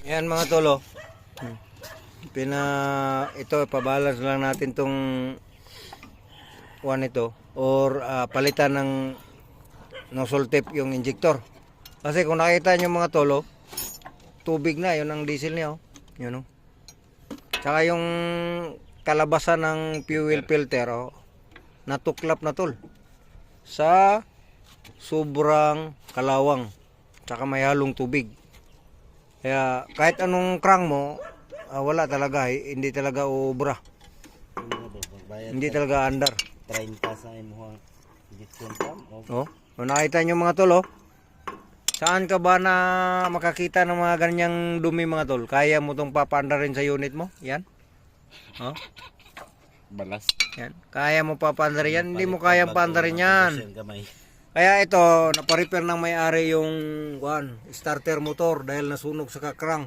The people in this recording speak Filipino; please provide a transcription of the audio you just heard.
Yan mga tolo. Ito pabalance lang natin tong one ito or palitan ng nozzle tip yung injector. Kasi kung nakita nyo mga tolo, tubig na yun ang diesel niya, oh. Yun, oh. Tsaka yung kalabasan ng fuel filter, oh, natuklap na tol sa sobrang kalawang tsaka may halong tubig. Kaya kahit anong crank mo, wala talaga, hindi talaga ubra, hindi talaga andar. 30 sa imuhang injection pump. Oh, kung nakita nyo mga tol, oh, saan ka ba na makakita ng mga ganyang dumi mga tol? Kaya mo itong papandarin sa unit mo? Yan. Oh, Balas. yan. Kaya mo papandarin yan? Hindi mo kayang pandarin yan. Gamay. Kaya ito, naparepair ng may-ari yung starter motor dahil nasunog sa kakrang.